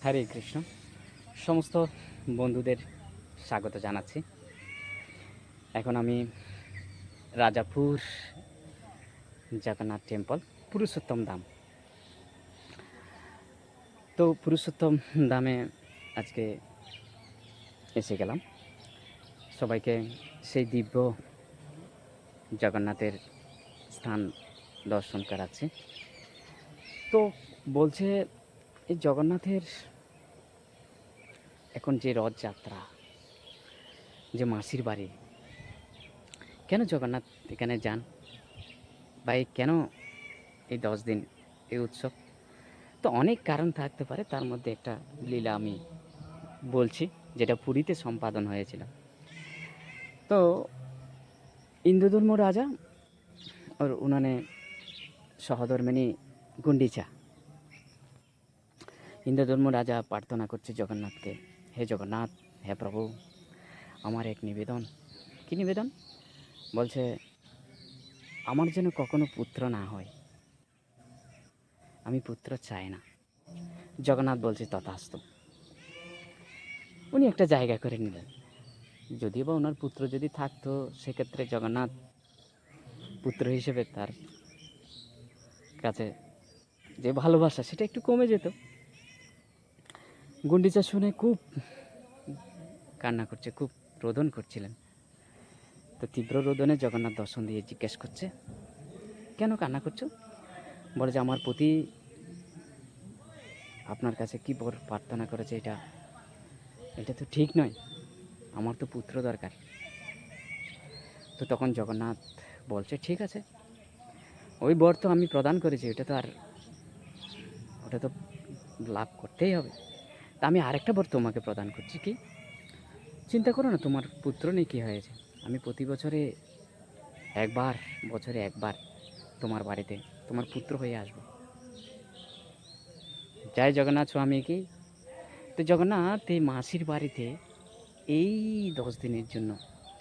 হরে কৃষ্ণ। সমস্ত বন্ধুদের স্বাগত জানাচ্ছি। এখন আমি রাজাপুর জগন্নাথ টেম্পল, পুরুষোত্তম ধাম। তো পুরুষোত্তম ধামে আজকে এসে গেলাম। সবাইকে সেই দিব্য জগন্নাথের স্থান দর্শন করাচ্ছি। তো বলছে এই জগন্নাথের এখন যে রথযাত্রা, যে মাসির বাড়ি, কেন জগন্নাথ এখানে যান বা কেন এই 10 দিন এই উৎসব? তো অনেক কারণ থাকতে পারে, তার মধ্যে একটা লীলা আমি বলছি, যেটা পুরীতে সম্পাদন হয়েছিল। তো ইন্দ্রধর্ম রাজা और उन्होंने সহধর্মিণী গুন্ডিচা, ইন্দ্রধর্ম রাজা প্রার্থনা করছে জগন্নাথকে, হে জগন্নাথ, হে প্রভু, আমার এক নিবেদন। কি নিবেদন? বলছে আমার যেন কখনো পুত্র না হয়, আমি পুত্র চাই না। জগন্নাথ বলছে তথাস্তু। উনি একটা জায়গা করে নিলেন। যদিও বা ওনার পুত্র যদি থাকতো, সেক্ষেত্রে জগন্নাথ পুত্র হিসেবে তার কাছে যে ভালোবাসা, সেটা একটু কমে যেত। গুন্ডিচা শুনে খুব কান্না করছে, খুব রোদন করছিলেন। তো তীব্র রোদনে জগন্নাথ দর্শন দিয়ে জিজ্ঞেস করছে, কেন কান্না করছো? বলে যে আমার প্রতি আপনার কাছে কি বর প্রার্থনা করেছে, এটা তো ঠিক নয়, আমার তো পুত্র দরকার। তো তখন জগন্নাথ বলছে, ঠিক আছে, ওই বর তো আমি প্রদান করেছি, ওটা তো লাভ করতেই হবে। তা আমি আরেকটা বর তোমাকে প্রদান করছি। কি? চিন্তা করো না, তোমার পুত্র নেই, কী হয়েছে? আমি প্রতি বছরে একবার তোমার বাড়িতে তোমার পুত্র হয়ে আসবো। জয় জগন্নাথ স্বামী কি। তো জগন্নাথ এই মাসির বাড়িতে এই 10 দিনের জন্য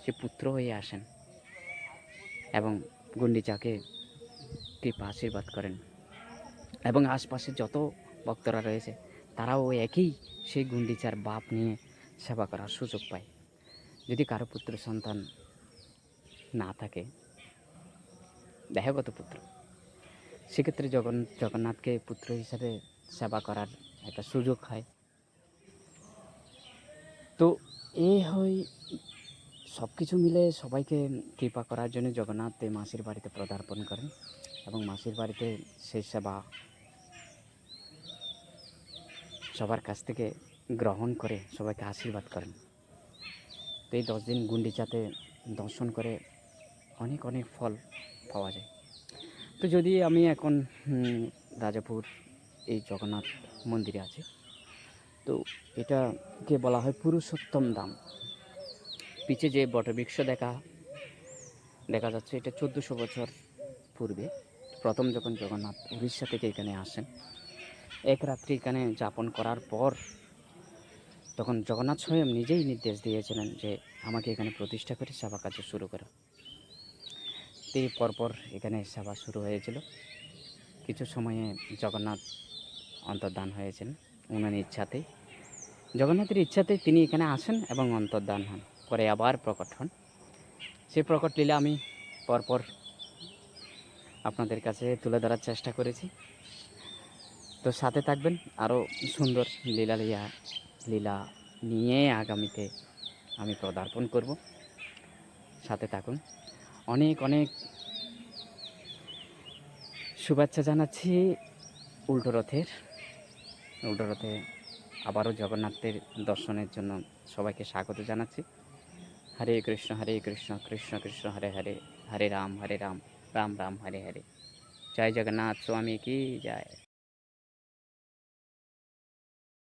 সে পুত্র হয়ে আসেন এবং গুন্ডিচাকে কৃপা আশীর্বাদ করেন, এবং আশপাশে যত ভক্তরা রয়েছে তারাও একই সেই গুন্ডিচার বাপ নিয়ে সেবা করার সুযোগ পায়। যদি কারো পুত্র সন্তান না থাকে, দেহগত পুত্র, সেক্ষেত্রে জগন্নাথকে পুত্র হিসাবে সেবা করার একটা সুযোগ হয়। তো এই হয় সব কিছু মিলে সবাইকে কৃপা করার জন্য জগন্নাথ এই মাসির বাড়িতে পদার্পণ করেন, এবং মাসির বাড়িতে সেই সেবা সবার কাছ থেকে গ্রহণ করে সবাইকে আশীর্বাদ করেন। তো এই 10 দিন গুন্ডিচাতে দর্শন করে অনেক অনেক ফল পাওয়া যায়। তো যদি আমি এখন রাজাপুর এই জগন্নাথ মন্দিরে আছি, তো এটাকে বলা হয় পুরুষোত্তম ধাম। পিছে যে বটবৃক্ষ দেখা যাচ্ছে, এটা 1400 বছর পূর্বে প্রথম যখন জগন্নাথ উড়িষ্যা থেকে এখানে আসেন, এক রাত্রি এখানে যাপন করার পর তখন জগন্নাথ স্বয়ং নিজেই নির্দেশ দিয়েছিলেন যে আমাকে এখানে প্রতিষ্ঠা করে সেবা কার্য শুরু করো। তো পরপর এখানে সেবা শুরু হয়েছিল। কিছু সময়ে জগন্নাথ অন্তর্ধান হয়েছেন ওনার ইচ্ছাতেই। জগন্নাথের ইচ্ছাতেই তিনি এখানে আসেন এবং অন্তর্ধান হন, পরে আবার প্রকট হন। সেই প্রকট লীলা আমি পরপর আপনাদের কাছে তুলে ধরার চেষ্টা করেছি। তো সাথে থাকবেন, আরও সুন্দর লীলা নিয়ে আগামীতে আমি পদার্পণ করব। সাথে থাকুন। অনেক অনেক শুভেচ্ছা জানাচ্ছি উল্টো রথে আবারও জগন্নাথের দর্শনের জন্য সবাইকে স্বাগত জানাচ্ছি। হরে কৃষ্ণ কৃষ্ণ কৃষ্ণ হরে হরে, হরে রাম রাম রাম হরে হরে। জয় জগন্নাথ স্বামী কি জয়।